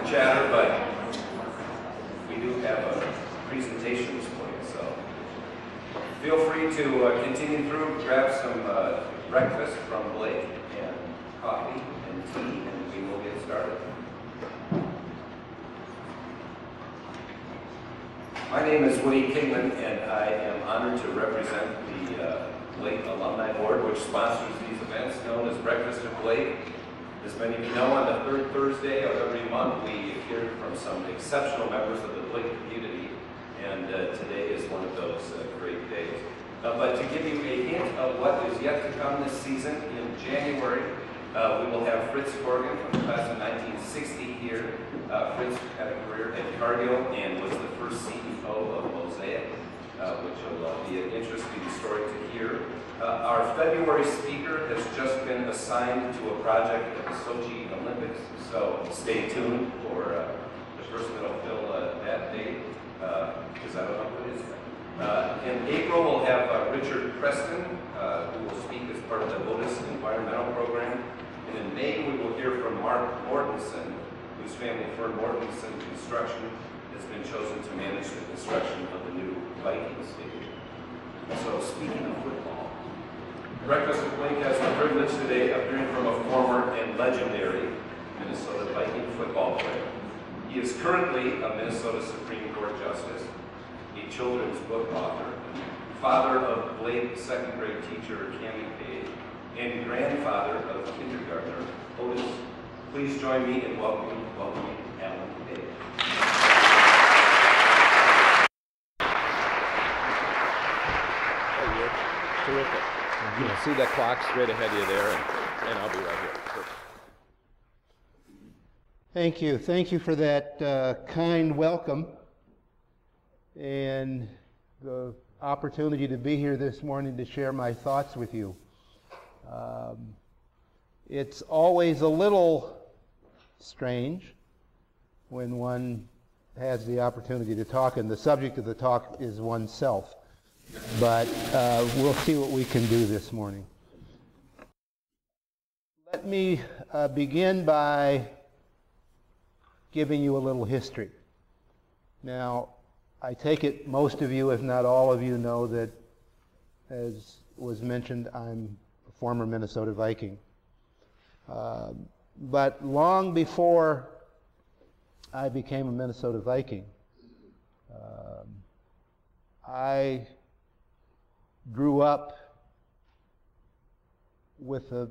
chatter, but we do have a presentation this morning, so feel free to continue through, grab some breakfast from Blake and coffee and tea, and we will get started. My name is Woody Kingman, and I am honored to represent the Blake Alumni Board, which sponsors these events known as Breakfast at Blake. As many of you know, on the third Thursday of every month, we hear from some exceptional members of the Blake community, and today is one of those great days. But to give you a hint of what is yet to come this season, in January, we will have Fritz Corrigan from the class of 1960 here. Fritz had a career at Cargill and was the first CEO of Mosaic, which will be an interesting story to hear. Our February speaker has just been assigned to a project at the Sochi Olympics, so stay tuned for the person that will fill that date, because I don't know who it is yet. In April, we'll have Richard Preston, who will speak as part of the Otis Environmental Program. And in May, we will hear from Mark Mortensen, whose family firm Mortensen Construction has been chosen to manage the construction of the new Vikings stadium. So speaking of football, Breakfast with Blake has the privilege today of hearing from a former and legendary Minnesota Viking football player. He is currently a Minnesota Supreme Court Justice, a children's book author, father of Blake second grade teacher Cammie Page, and grandfather of kindergartner Otis. Please join me in welcoming Alan Page. Hey, Rich. Terrific. You see that clock straight ahead of you there, and I'll be right here. Sure. Thank you. Thank you for that kind welcome and the opportunity to be here this morning to share my thoughts with you. It's always a little strange when one has the opportunity to talk, and the subject of the talk is oneself. But we'll see what we can do this morning. Let me begin by giving you a little history. Now, I take it most of you, if not all of you, know that, as was mentioned, I'm a former Minnesota Viking. But long before I became a Minnesota Viking, I grew up with a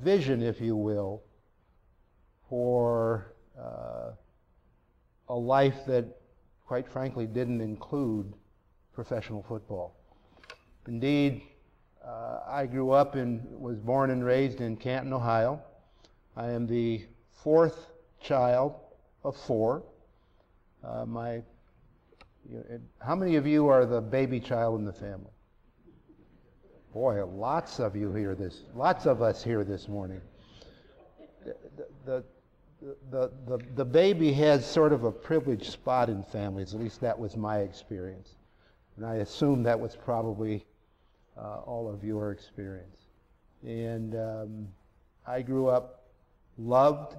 vision, if you will, for a life that, quite frankly, didn't include professional football. Indeed, I grew up and was born and raised in Canton, Ohio. I am the fourth child of four. How many of you are the baby child in the family? Boy, lots of us here this morning. The baby has sort of a privileged spot in families, at least that was my experience. And I assume that was probably all of your experience. And I grew up loved,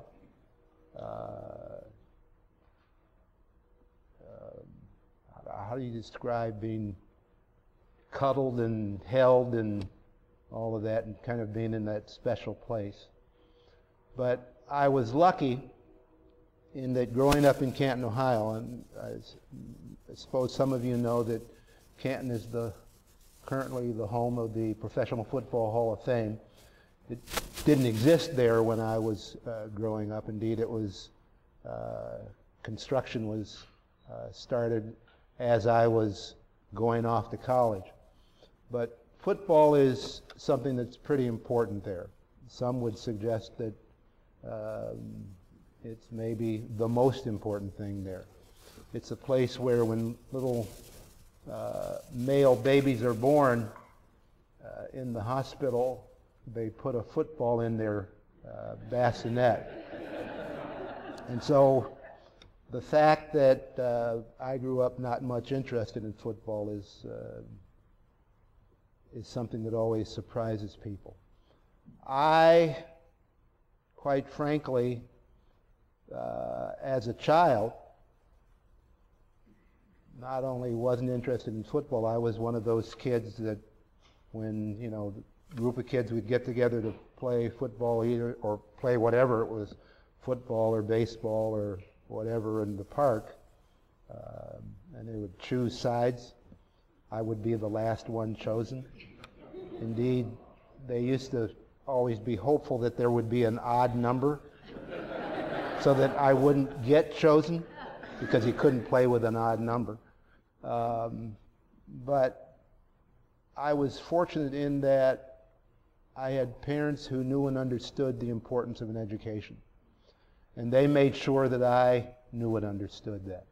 how do you describe being cuddled and held and all of that, and kind of being in that special place. But I was lucky in that growing up in Canton, Ohio, and I suppose some of you know that Canton is currently the home of the Professional Football Hall of Fame. It didn't exist there when I was growing up. Indeed, it was construction was started as I was going off to college. But football is something that's pretty important there. Some would suggest that it's maybe the most important thing there. It's a place where when little male babies are born in the hospital, they put a football in their bassinet. And so the fact that I grew up not much interested in football is something that always surprises people. I, quite frankly, as a child, not only wasn't interested in football, I was one of those kids that when, you know, the group of kids would get together to play football either, or play whatever it was, football or baseball or whatever in the park, and they would choose sides. I would be the last one chosen. Indeed, they used to always be hopeful that there would be an odd number so that I wouldn't get chosen because he couldn't play with an odd number. But I was fortunate in that I had parents who knew and understood the importance of an education. And they made sure that I knew and understood that.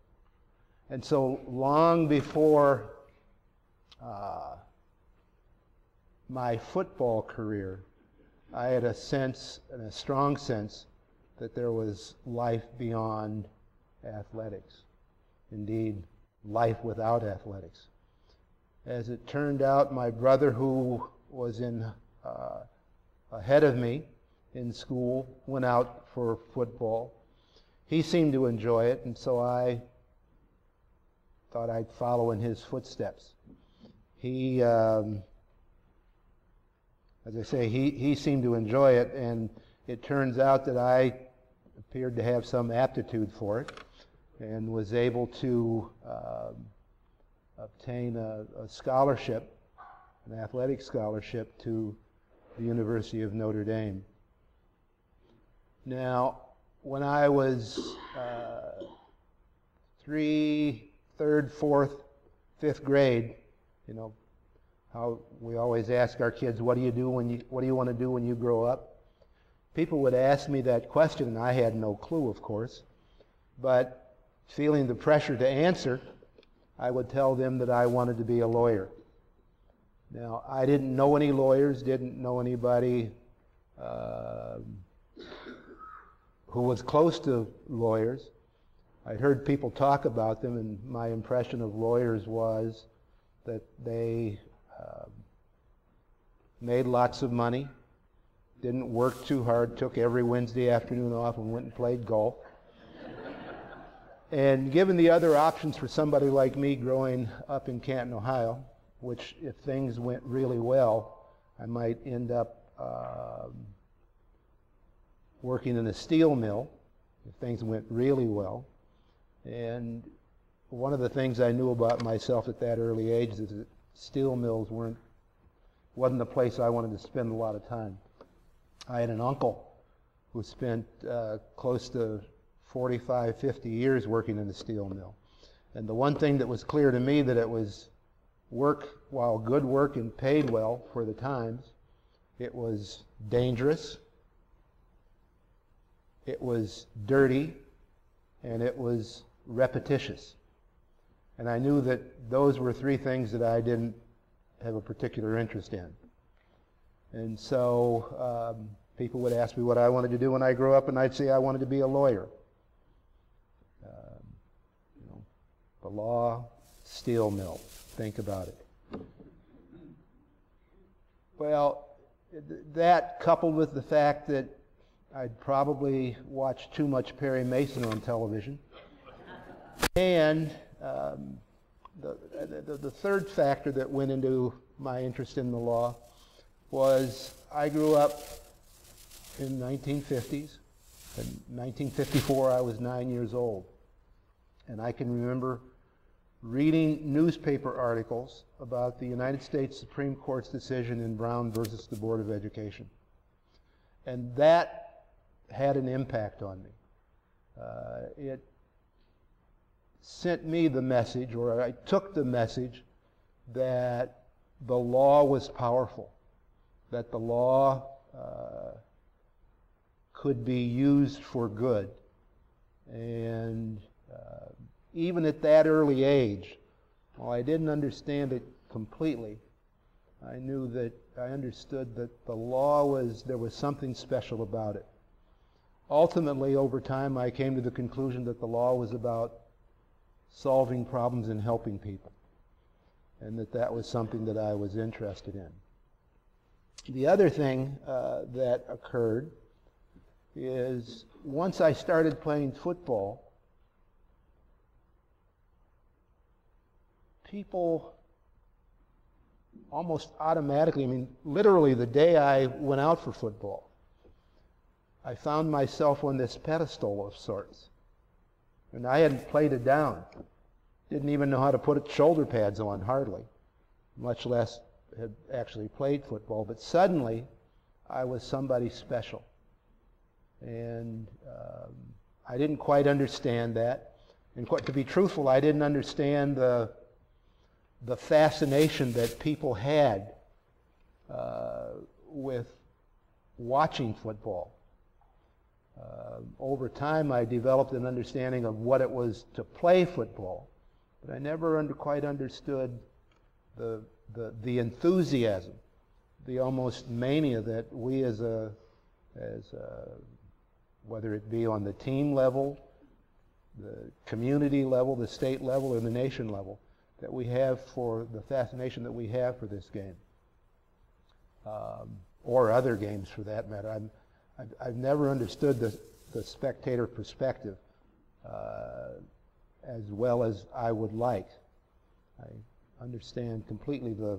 And so long before my football career, I had a sense, and a strong sense, that there was life beyond athletics. Indeed, life without athletics. As it turned out, my brother, who was ahead of me in school, went out for football. He seemed to enjoy it, and so I thought I'd follow in his footsteps. He, as I say, he seemed to enjoy it, and it turns out that I appeared to have some aptitude for it and was able to obtain a scholarship, an athletic scholarship to the University of Notre Dame. Now, when I was third, fourth, fifth grade, you know, how we always ask our kids, what do you want to do when you grow up? People would ask me that question, and I had no clue, of course. But feeling the pressure to answer, I would tell them that I wanted to be a lawyer. Now, I didn't know any lawyers, didn't know anybody who was close to lawyers. I'd heard people talk about them, and my impression of lawyers was that they made lots of money, didn't work too hard, took every Wednesday afternoon off and went and played golf. And given the other options for somebody like me growing up in Canton, Ohio, which if things went really well, I might end up working in a steel mill, if things went really well. And one of the things I knew about myself at that early age is that steel mills wasn't the place I wanted to spend a lot of time. I had an uncle who spent close to 45, 50 years working in a steel mill. And the one thing that was clear to me that it was work, while good work and paid well for the times, it was dangerous, it was dirty, and it was repetitious. And I knew that those were three things that I didn't have a particular interest in. And so people would ask me what I wanted to do when I grew up, and I'd say I wanted to be a lawyer. You know, the law, steel mill, think about it. Well, that coupled with the fact that I'd probably watched too much Perry Mason on television, and the third factor that went into my interest in the law was I grew up in the 1950s. In 1954, I was 9 years old. And I can remember reading newspaper articles about the United States Supreme Court's decision in Brown versus the Board of Education. And that had an impact on me. It sent me the message, or I took the message, that the law was powerful, that the law could be used for good. And even at that early age, while I didn't understand it completely, I knew that I understood that the law there was something special about it. Ultimately, over time, I came to the conclusion that the law was about solving problems and helping people, and that was something that I was interested in. The other thing that occurred is once I started playing football, people almost automatically, I mean, literally the day I went out for football, I found myself on this pedestal of sorts. And I hadn't played it down. Didn't even know how to put shoulder pads on, hardly, much less had actually played football. But suddenly, I was somebody special. And I didn't quite understand that. And to be truthful, I didn't understand the fascination that people had with watching football. Over time, I developed an understanding of what it was to play football, but I never quite understood the enthusiasm, the almost mania that we as whether it be on the team level, the community level, the state level, or the nation level, that we have for the fascination that we have for this game, or other games for that matter. I've never understood the spectator perspective as well as I would like. I understand completely the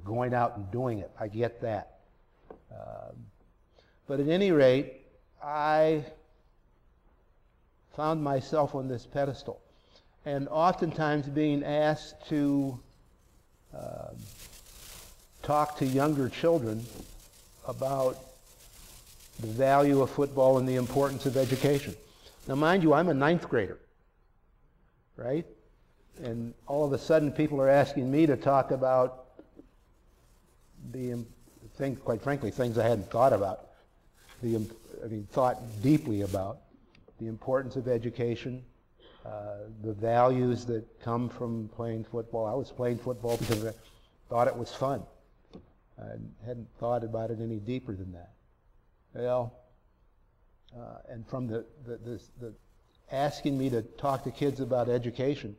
going out and doing it. I get that. But at any rate, I found myself on this pedestal, and oftentimes being asked to talk to younger children about the value of football and the importance of education. Now, mind you, I'm a 9th grader, right? And all of a sudden, people are asking me to talk about quite frankly, things I hadn't thought about. Thought deeply about the importance of education, the values that come from playing football. I was playing football because I thought it was fun. I hadn't thought about it any deeper than that. Well, and from the asking me to talk to kids about education,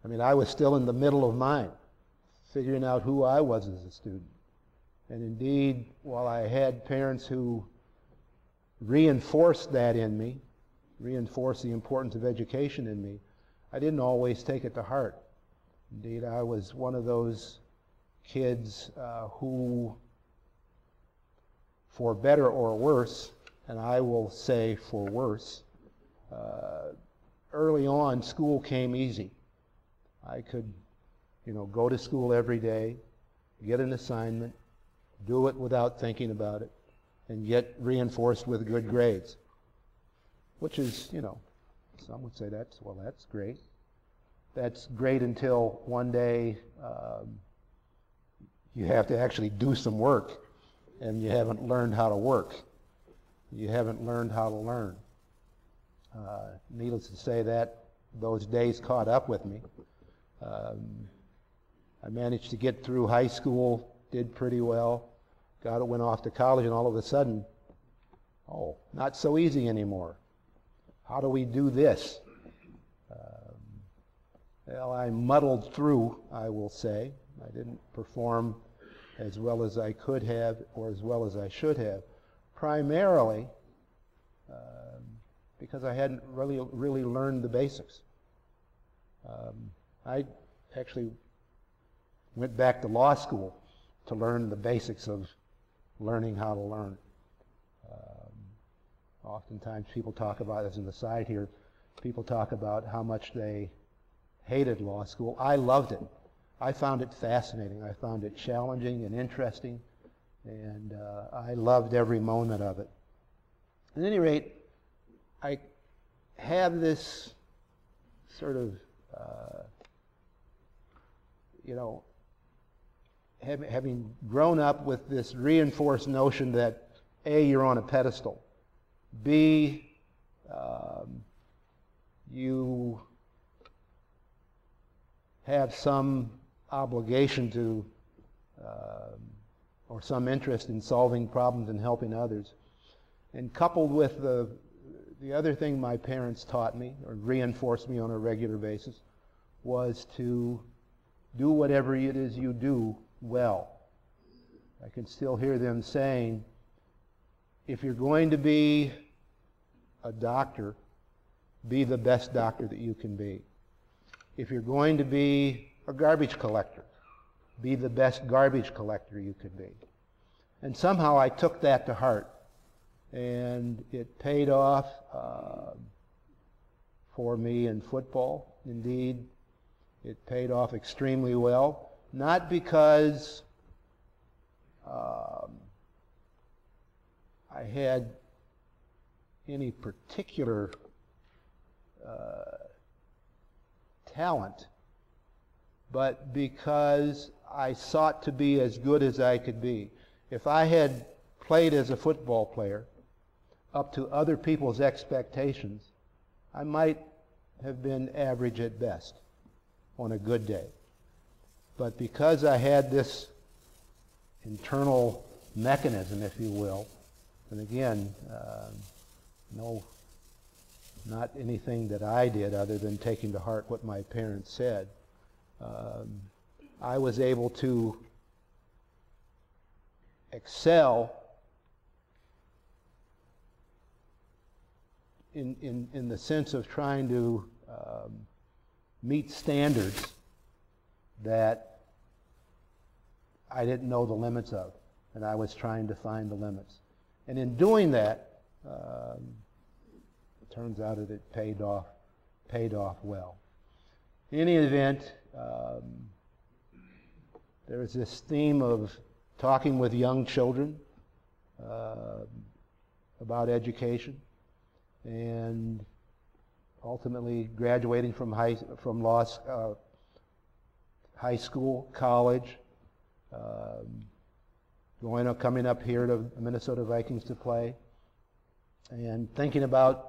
I mean, I was still in the middle of mine, figuring out who I was as a student. And indeed, while I had parents who reinforced that in me, reinforced the importance of education in me, I didn't always take it to heart. Indeed, I was one of those kids who, for better or worse, and I will say for worse, early on, school came easy. I could, go to school every day, get an assignment, do it without thinking about it, and get reinforced with good grades. Which is, some would say that's great. That's great until one day you have to actually do some work, and you haven't learned how to work. You haven't learned how to learn. Needless to say, that those days caught up with me. I managed to get through high school, did pretty well, went off to college, and all of a sudden, not so easy anymore. How do we do this? Well, I muddled through, I will say. I didn't perform as well as I could have or as well as I should have, primarily because I hadn't really learned the basics. I actually went back to law school to learn the basics of learning how to learn. Oftentimes people talk about, as an aside here, people talk about how much they hated law school. I loved it. I found it fascinating. I found it challenging and interesting, and I loved every moment of it. At any rate, I have this sort of, having grown up with this reinforced notion that A, you're on a pedestal, B, you have some obligation to, or some interest in solving problems and helping others. And coupled with the other thing my parents taught me, or reinforced me on a regular basis, was to do whatever it is you do well. I can still hear them saying, if you're going to be a doctor, be the best doctor that you can be. if you're going to be a garbage collector, be the best garbage collector you could be. And somehow I took that to heart, and it paid off for me in football. Indeed, it paid off extremely well, not because I had any particular talent, but because I sought to be as good as I could be. If I had played as a football player up to other people's expectations, I might have been average at best on a good day. But because I had this internal mechanism, if you will, and again, not anything that I did other than taking to heart what my parents said, I was able to excel in the sense of trying to meet standards that I didn't know the limits of, and I was trying to find the limits. And in doing that, it turns out that it paid off well. In any event, there is this theme of talking with young children about education, and ultimately graduating from high school, college, coming up here to the Minnesota Vikings to play, and thinking about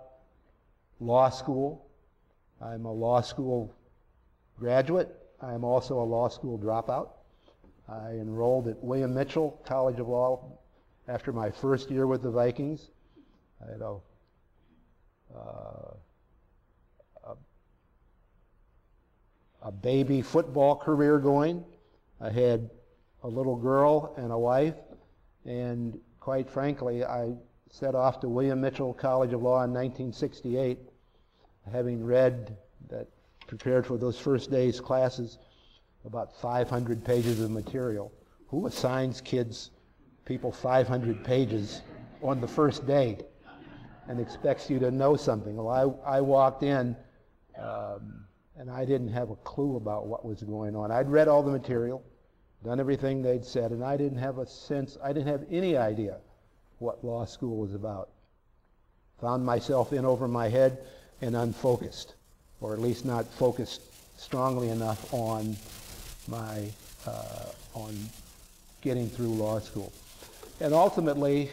law school. I'm a law school graduate. I am also a law school dropout. I enrolled at William Mitchell College of Law after my first year with the Vikings. I had a baby football career going. I had a little girl and a wife, and quite frankly, I set off to William Mitchell College of Law in 1968, having prepared for those first day's classes, about 500 pages of material. Who assigns people 500 pages on the first day and expects you to know something? Well, I walked in and I didn't have a clue about what was going on. I'd read all the material, done everything they'd said, and I didn't have any idea what law school was about. Found myself in over my head and unfocused, or at least not focused strongly enough on on getting through law school. And ultimately,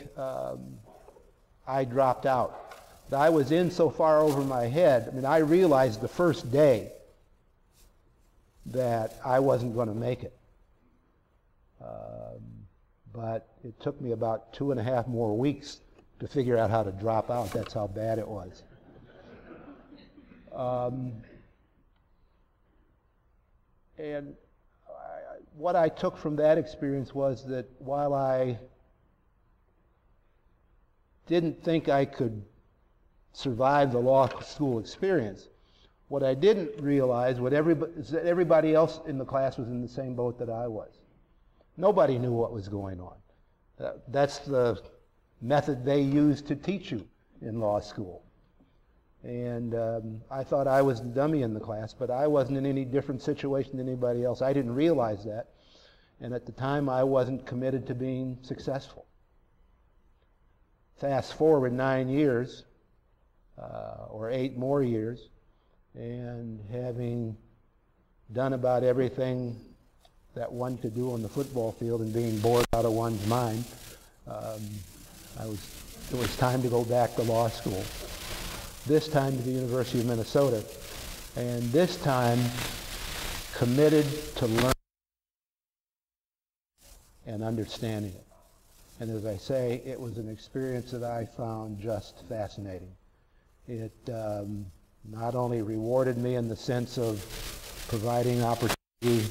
I dropped out. I was in so far over my head. I mean, I realized the first day that I wasn't going to make it. But it took me about 2.5 more weeks to figure out how to drop out. That's how bad it was. And what I took from that experience was that while I didn't think I could survive the law school experience, what I didn't realize is that everybody else in the class was in the same boat that I was. Nobody knew what was going on. That's the method they use to teach you in law school. And I thought I was the dummy in the class, but I wasn't in any different situation than anybody else. I didn't realize that. And at the time, I wasn't committed to being successful. Fast forward 9 years, or 8 more years, and having done about everything that one could do on the football field and being bored out of one's mind, it was time to go back to law school. This time to the University of Minnesota, and this time committed to learning and understanding it. And as I say, it was an experience that I found just fascinating. It not only rewarded me in the sense of providing opportunity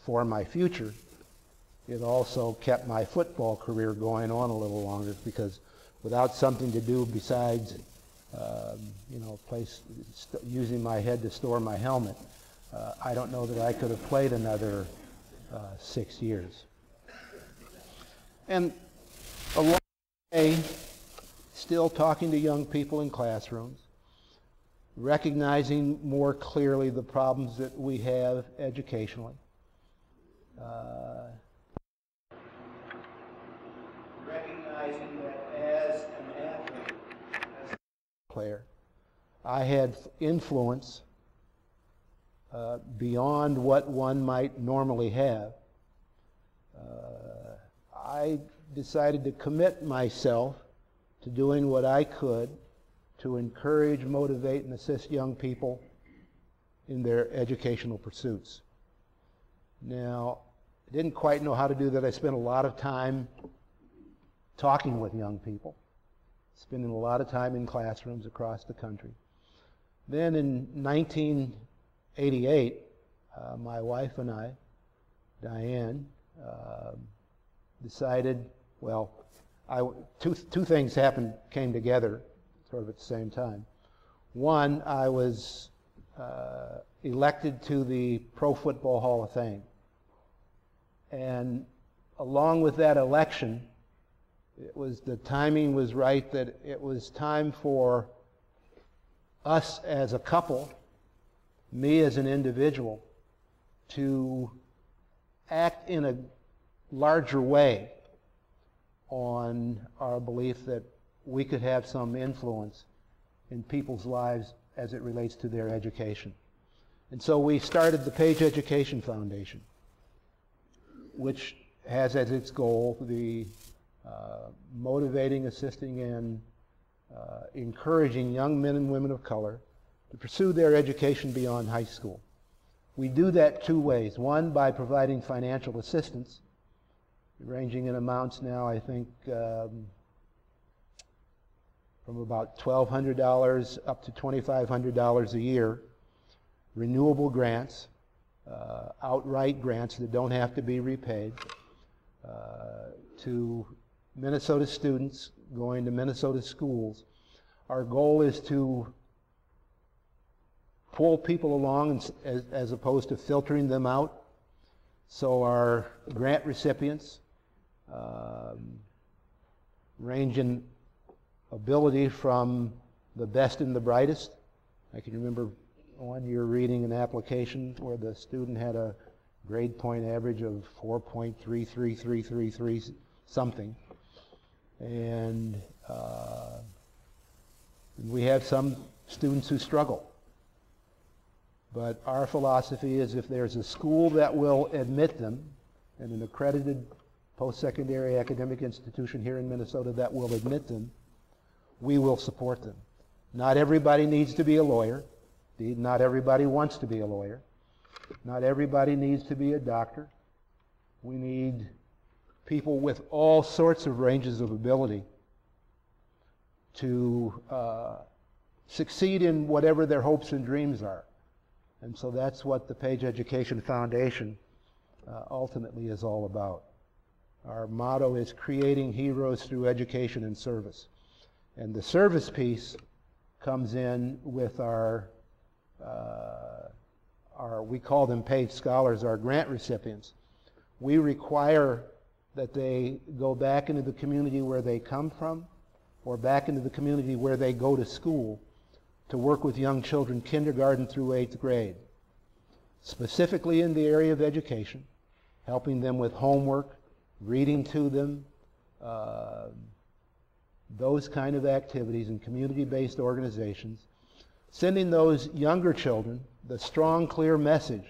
for my future, it also kept my football career going on a little longer, because without something to do besides you know, using my head to store my helmet. I don't know that I could have played another 6 years. And along the way, still talking to young people in classrooms, recognizing more clearly the problems that we have educationally. Recognizing that as an athlete, as a player, I had influence beyond what one might normally have. I decided to commit myself to doing what I could to encourage, motivate, and assist young people in their educational pursuits. Now, I didn't quite know how to do that. I spent a lot of time talking with young people, spending a lot of time in classrooms across the country. Then in 1988, my wife and I, Diane, decided, well, two things came together sort of at the same time. One, I was elected to the Pro Football Hall of Fame. And along with that election, the timing was right that it was time for us as a couple, me as an individual, to act in a larger way on our belief that we could have some influence in people's lives as it relates to their education. And so we started the Page Education Foundation, which has as its goal the motivating, assisting, and encouraging young men and women of color to pursue their education beyond high school. We do that two ways. One, by providing financial assistance, ranging in amounts now, I think, from about $1,200 up to $2,500 a year, renewable grants, outright grants that don't have to be repaid, to Minnesota students going to Minnesota schools. Our goal is to pull people along as opposed to filtering them out. So our grant recipients range in ability from the best and the brightest. I can remember one year reading an application where the student had a grade point average of 4.33333 something. And we have some students who struggle. But our philosophy is if there's a school that will admit them, and an accredited post-secondary academic institution here in Minnesota that will admit them, we will support them. Not everybody needs to be a lawyer. Indeed, not everybody wants to be a lawyer. Not everybody needs to be a doctor. We need people with all sorts of ranges of ability to succeed in whatever their hopes and dreams are. And so that's what the Page Education Foundation ultimately is all about. Our motto is creating heroes through education and service. And the service piece comes in with our we call them Page Scholars, our grant recipients. We require that they go back into the community where they come from or back into the community where they go to school to work with young children kindergarten through 8th grade, specifically in the area of education, helping them with homework, reading to them, those kind of activities in community-based organizations, sending those younger children the strong, clear message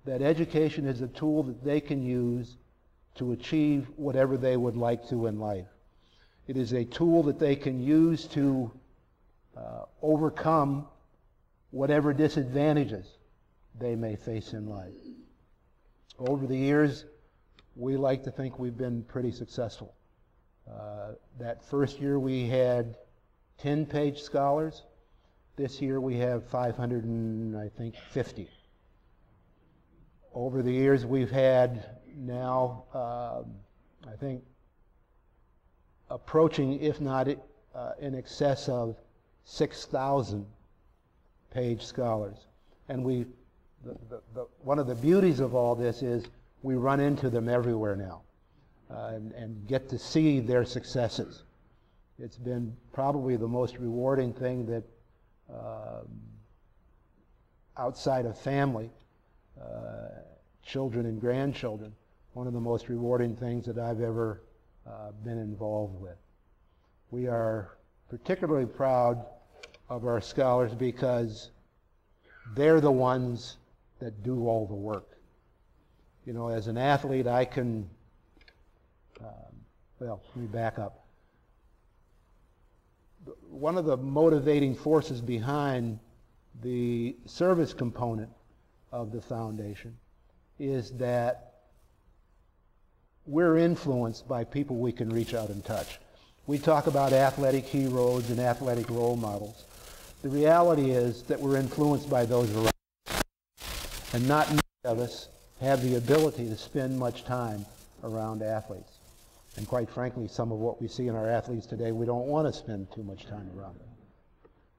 that education is a tool that they can use to achieve whatever they would like to in life. It is a tool that they can use to overcome whatever disadvantages they may face in life. Over the years, we like to think we've been pretty successful. That first year we had 10 Page Scholars. This year we have 550. Over the years we've had now, I think, approaching, if not in excess of 6,000 Page Scholars. And one of the beauties of all this is we run into them everywhere now and get to see their successes. It's been probably the most rewarding thing that outside of family, children and grandchildren, one of the most rewarding things that I've ever been involved with. We are particularly proud of our scholars because they're the ones that do all the work. You know, as an athlete, I can, well, let me back up. One of the motivating forces behind the service component of the foundation is that we're influenced by people we can reach out and touch. We talk about athletic heroes and athletic role models. The reality is that we're influenced by those around us, and not many of us have the ability to spend much time around athletes. And quite frankly, some of what we see in our athletes today, we don't want to spend too much time around them.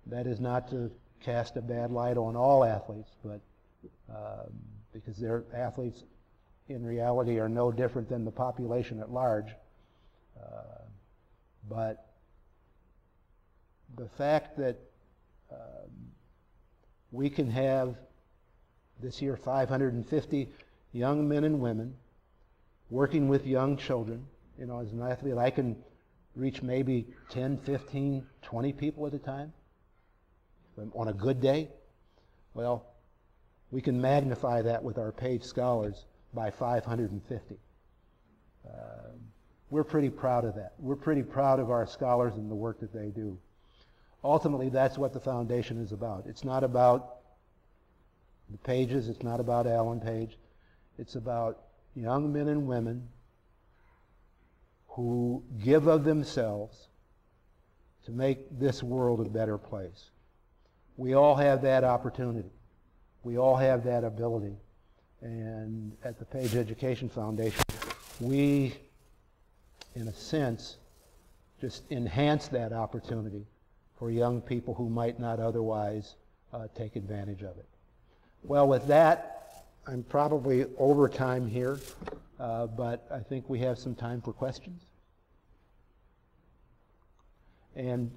That is not to cast a bad light on all athletes, but because their athletes in reality are no different than the population at large. But the fact that we can have this year 550 young men and women working with young children. You know, as an athlete, I can reach maybe 10, 15, 20 people at a time on a good day. Well, we can magnify that with our Page Scholars by 550. We're pretty proud of that. We're pretty proud of our scholars and the work that they do. Ultimately, that's what the foundation is about. It's not about the Pages. It's not about Alan Page. It's about young men and women who give of themselves to make this world a better place. We all have that opportunity. We all have that ability. And at the Page Education Foundation, we, in a sense, just enhance that opportunity for young people who might not otherwise take advantage of it. Well, with that, I'm probably over time here, but I think we have some time for questions. And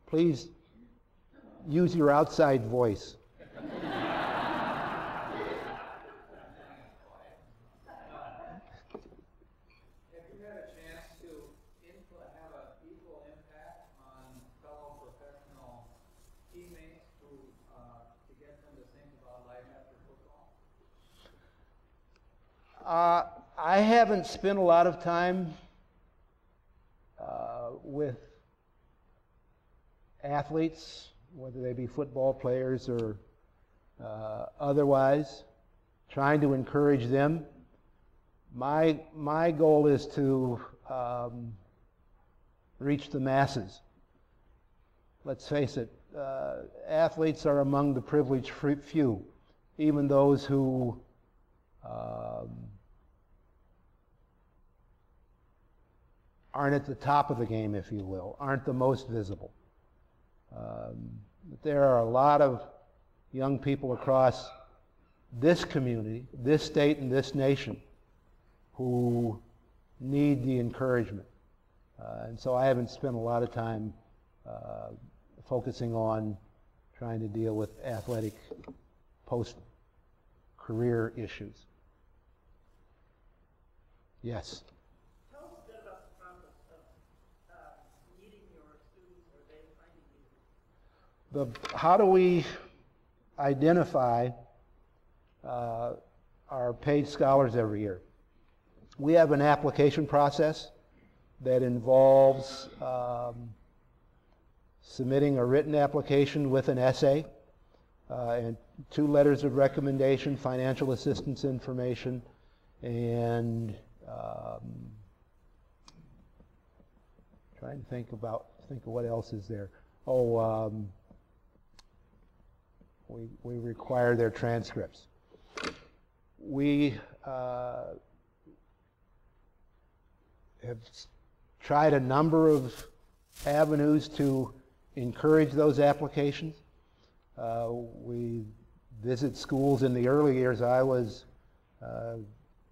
please use your outside voice. I haven't spent a lot of time with athletes, whether they be football players or otherwise, trying to encourage them. My goal is to reach the masses. Let's face it, athletes are among the privileged few, even those who aren't at the top of the game, if you will, aren't the most visible. But there are a lot of young people across this community, this state, and this nation who need the encouragement. And so I haven't spent a lot of time focusing on trying to deal with athletic post-career issues. Yes? Tell us a bit about the process of meeting your students or they finding you. How do we identify our Page Scholars every year? We have an application process that involves submitting a written application with an essay and 2 letters of recommendation, financial assistance information, and trying to think of what else is there. We require their transcripts. We have tried a number of avenues to encourage those applications. We visit schools. In the early years, I was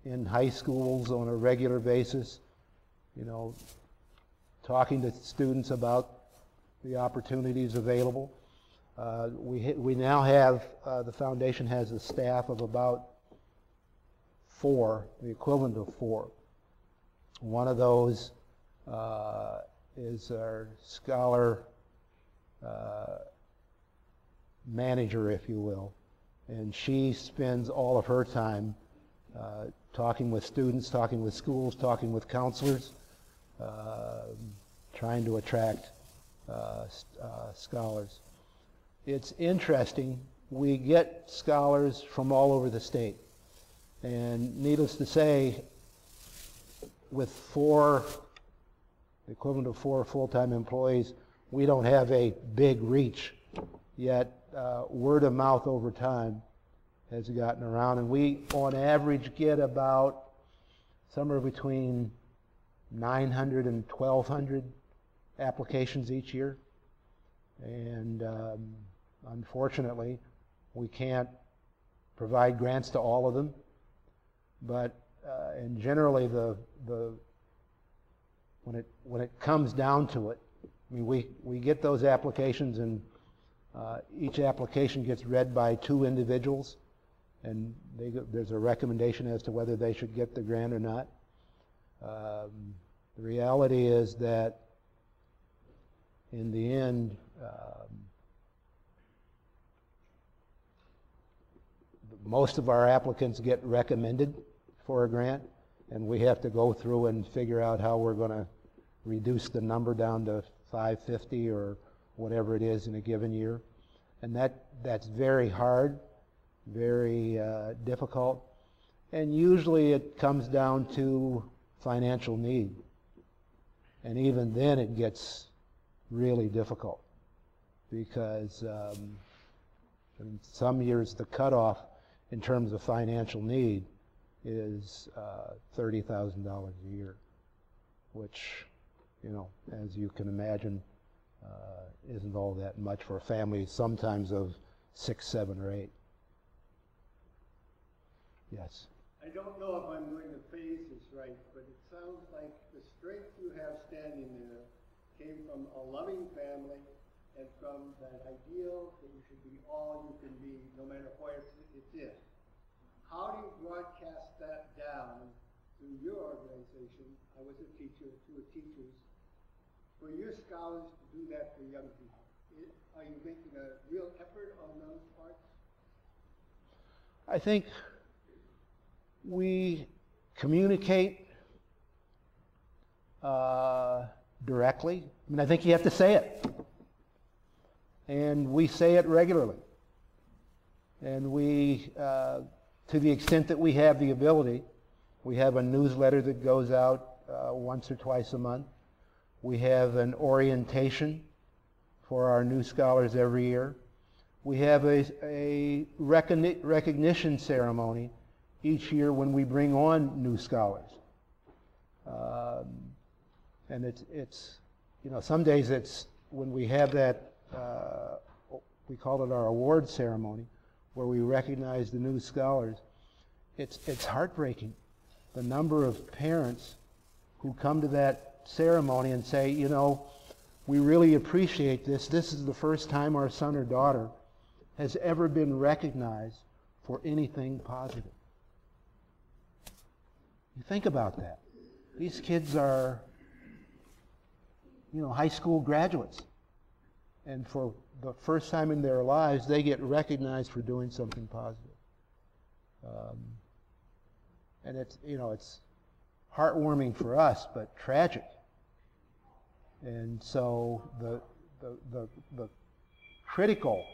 in high schools on a regular basis, you know, talking to students about the opportunities available. We now have, the foundation has a staff of about 4, the equivalent of 4. One of those is our scholar manager, if you will, and she spends all of her time talking with students, talking with schools, talking with counselors, trying to attract scholars. It's interesting, we get scholars from all over the state, and needless to say, with 4, the equivalent of 4 full-time employees, we don't have a big reach, yet word of mouth over time has gotten around, and we on average get about somewhere between 900 and 1,200 applications each year, and unfortunately we can't provide grants to all of them, but and generally when it comes down to it, I mean, we get those applications, and each application gets read by 2 individuals, and there's a recommendation as to whether they should get the grant or not. The reality is that in the end, most of our applicants get recommended for a grant, and we have to go through and figure out how we're going to reduce the number down to 550 or whatever it is in a given year. And that's very hard, very difficult, and usually it comes down to financial need. And even then it gets really difficult, because in some years the cutoff in terms of financial need is $30,000 a year, which, you know, as you can imagine, isn't all that much for a family, sometimes of 6, 7, or 8. Yes? I don't know if I'm going to phrase this right, but it sounds like the strength you have standing there came from a loving family and from that ideal that you should be all you can be, no matter where it's in. How do you broadcast that down through your organization? I was a teacher, to teachers, for your scholars to do that for young people. Are you making a real effort on those parts? I think we communicate directly. I mean, I think you have to say it. And we say it regularly. And we, to the extent that we have the ability, we have a newsletter that goes out once or twice a month. We have an orientation for our new scholars every year. We have a recognition ceremony each year when we bring on new scholars. And it's, you know, some days it's when we have that, we call it our award ceremony, where we recognize the new scholars. It's heartbreaking, the number of parents who come to that ceremony and say, you know, we really appreciate this. This is the first time our son or daughter has ever been recognized for anything positive. You think about that. These kids are, you know, high school graduates. And for the first time in their lives, they get recognized for doing something positive. And it's, you know, it's heartwarming for us, but tragic. And so the critical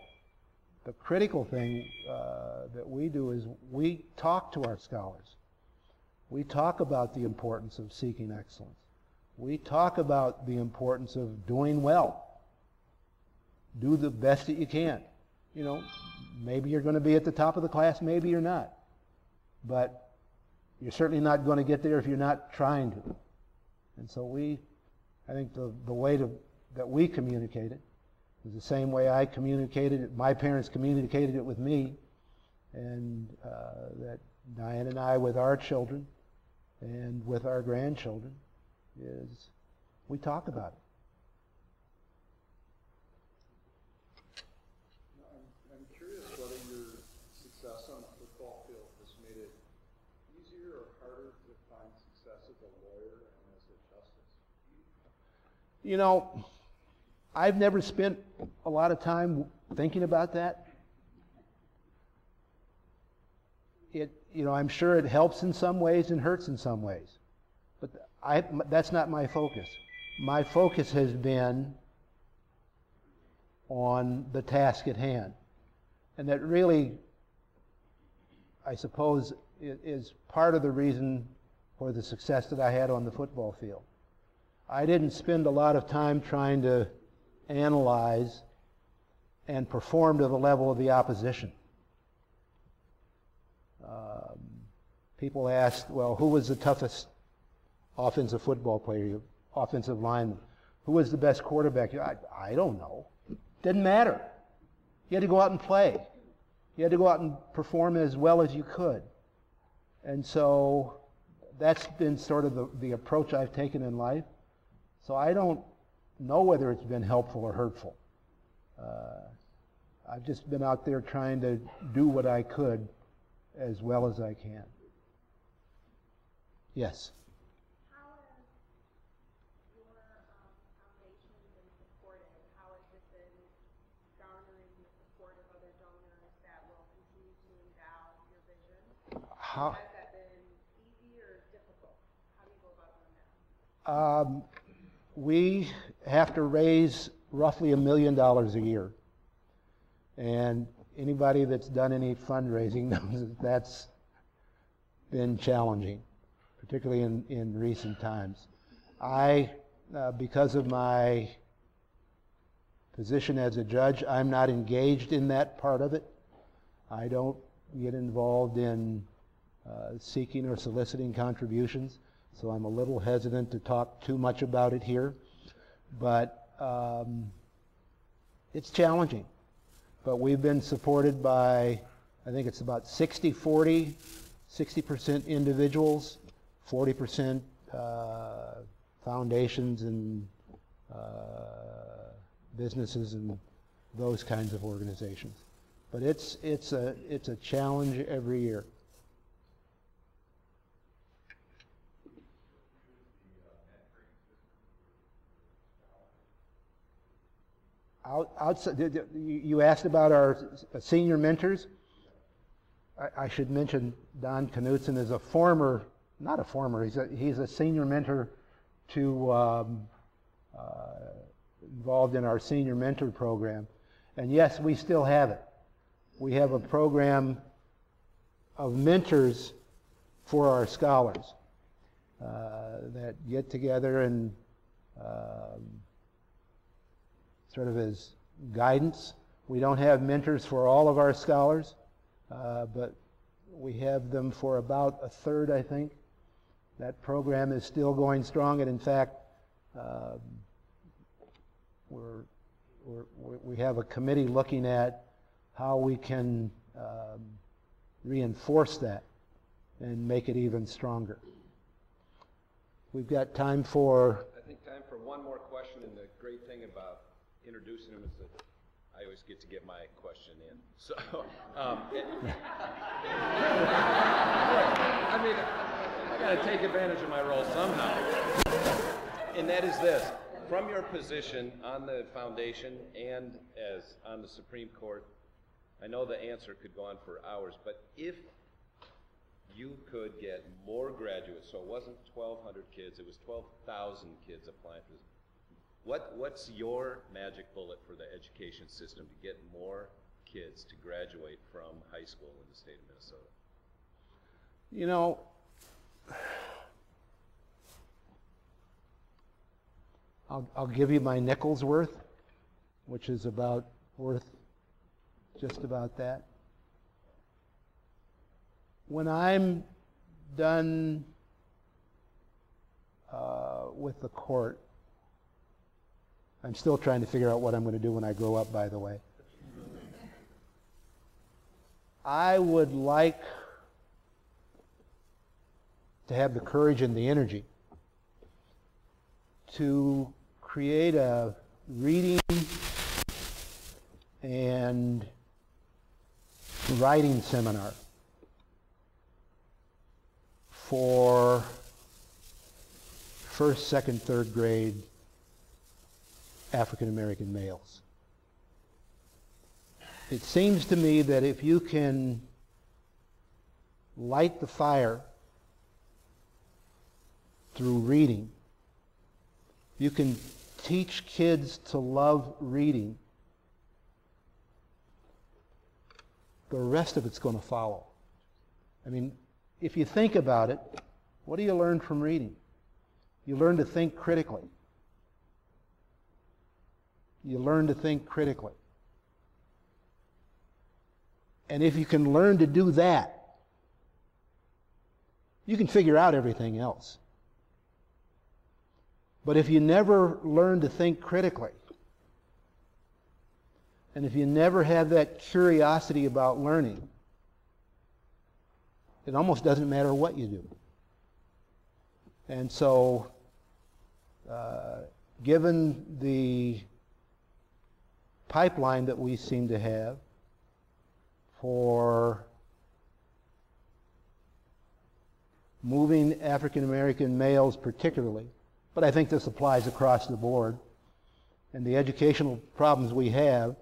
thing that we do is we talk to our scholars. We talk about the importance of seeking excellence. We talk about the importance of doing well. Do the best that you can. You know, maybe you're going to be at the top of the class, maybe you're not. But you're certainly not going to get there if you're not trying to. And so I think the way that we communicate it It was the same way I communicated it, my parents communicated it with me, and that Diane and I with our children and with our grandchildren is we talk about it. I'm curious whether your success on the football field has made it easier or harder to find success as a lawyer and as a justice? You know, I've never spent a lot of time thinking about that. I'm sure it helps in some ways and hurts in some ways. But that's not my focus. My focus has been on the task at hand. And that really, I suppose, is part of the reason for the success that I had on the football field. I didn't spend a lot of time trying to analyze and perform to the level of the opposition. People asked, well, who was the toughest offensive football player, offensive lineman? Who was the best quarterback? I don't know. Didn't matter. You had to go out and play. You had to go out and perform as well as you could. And so that's been sort of the approach I've taken in life. So I don't know whether it's been helpful or hurtful. I've just been out there trying to do what I could as well as I can. Yes? How has your foundation been supported? How has it been garnering the support of other donors that will continue to endow your vision? Has that been easy or difficult? How do you go about doing that? We have to raise roughly $1 million a year. And anybody that's done any fundraising knows that that's been challenging, particularly in recent times. Because of my position as a judge, I'm not engaged in that part of it. I don't get involved in seeking or soliciting contributions, so I'm a little hesitant to talk too much about it here. But it's challenging. But we've been supported by, I think it's about 60-40, 60% individuals, 40% foundations and businesses and those kinds of organizations. But it's a challenge every year. Outside, you asked about our senior mentors. I should mention Don Knutson is a former, not a former, he's a senior mentor to involved in our senior mentor program. And yes, we still have it. We have a program of mentors for our scholars that get together and sort of as guidance. We don't have mentors for all of our scholars, but we have them for about a third, I think. That program is still going strong, and in fact, we have a committee looking at how we can reinforce that and make it even stronger. We've got time for... I think time for one more question, and the great thing about introducing him is that I always get to get my question in. So, I mean, I got to take advantage of my role somehow. And that is this. From your position on the foundation and as on the Supreme Court, I know the answer could go on for hours, but if you could get more graduates, so it wasn't 1,200 kids, it was 12,000 kids applying for this, what's your magic bullet for the education system to get more kids to graduate from high school in the state of Minnesota? You know, I'll give you my nickel's worth, which is worth just about that. When I'm done with the court, I'm still trying to figure out what I'm going to do when I grow up, by the way. I would like to have the courage and the energy to create a reading and writing seminar for first, second, third grade African American males. It seems to me that if you can light the fire through reading, you can teach kids to love reading, the rest of it's going to follow. I mean, if you think about it, what do you learn from reading? You learn to think critically. You learn to think critically. And if you can learn to do that, you can figure out everything else. But if you never learn to think critically, and if you never have that curiosity about learning, it almost doesn't matter what you do. And so, given the pipeline that we seem to have for moving African American males particularly, but I think this applies across the board, and the educational problems we have,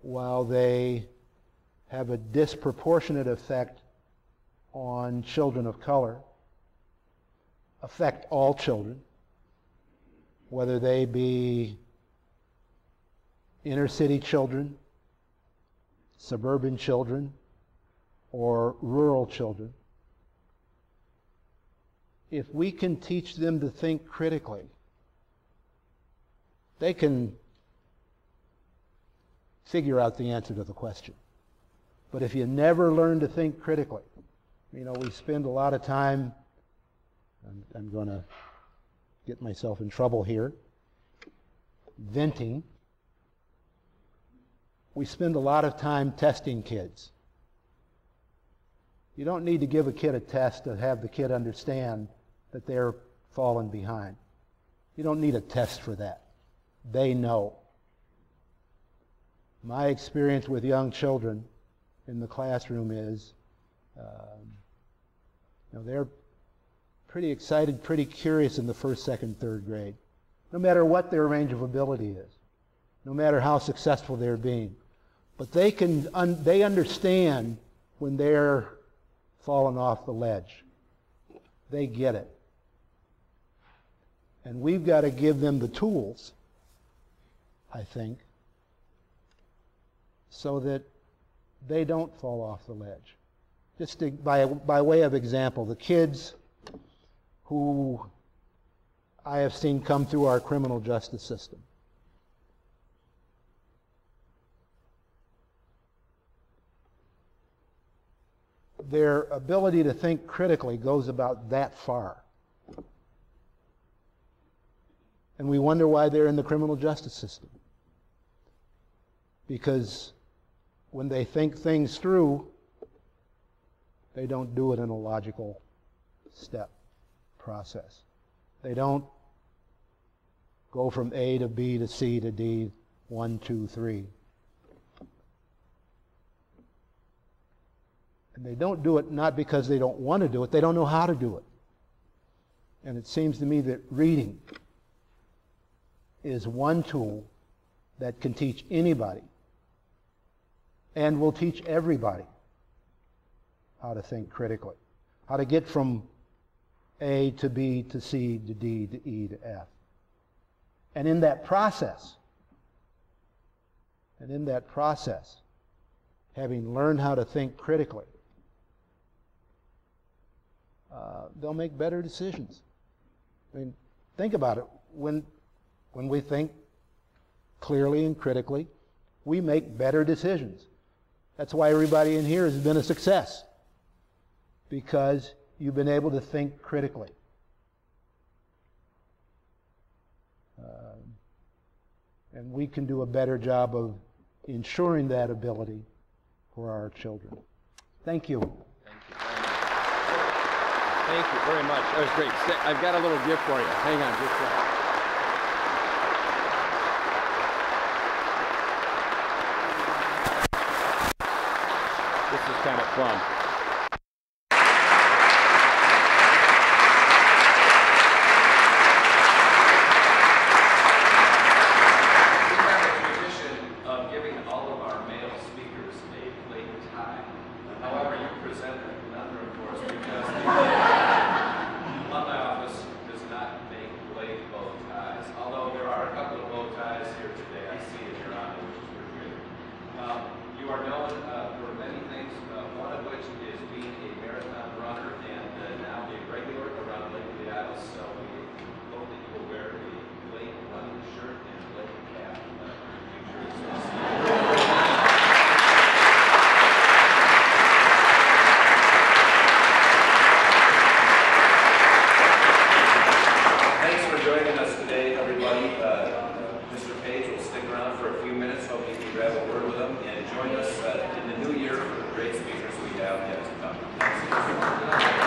while they have a disproportionate effect on children of color, affect all children, whether they be inner city children, suburban children, or rural children. If we can teach them to think critically, they can figure out the answer to the question. But if you never learn to think critically, you know, we spend a lot of time, I'm going to get myself in trouble here, venting. We spend a lot of time testing kids. You don't need to give a kid a test to have the kid understand that they're falling behind. You don't need a test for that. They know. My experience with young children in the classroom is, they're pretty excited, pretty curious in the first, second, third grade, no matter what their range of ability is, no matter how successful they're being. But they understand when they're falling off the ledge. They get it. And we've got to give them the tools, I think, so that they don't fall off the ledge. Just by way of example, the kids who I have seen come through our criminal justice system, their ability to think critically goes about that far. And we wonder why they're in the criminal justice system. Because when they think things through, they don't do it in a logical step process. They don't go from A to B to C to D, 1, 2, 3. And they don't do it not because they don't want to do it, they don't know how to do it. And it seems to me that reading is one tool that can teach anybody and will teach everybody how to think critically, how to get from A to B to C to D to E to F. And in that process, having learned how to think critically, they'll make better decisions. I mean, think about it. When we think clearly and critically, we make better decisions. That's why everybody in here has been a success, because you've been able to think critically. And we can do a better job of ensuring that ability for our children. Thank you. Thank you very much. That was great. I've got a little gift for you. Hang on just a second. This is kind of fun. We have a tradition of giving all of our male speakers a plate tie. However, you present a conundrum for us because the alumni office does not make blade bow ties. Although there are a couple of bow ties here today. I see it, Your Honor, which is pretty good. You are known for many things, one of which is being a marathon runner and now a regular around Lake of the Isles. So we hope that you will wear a Lake running shirt and Lake cap in your future. Thanks for joining us today, everybody. Mr. Page will stick around for a few minutes. Hope you can grab a word with him and join us in the new year for the great speakers we have yet to come. Thanks.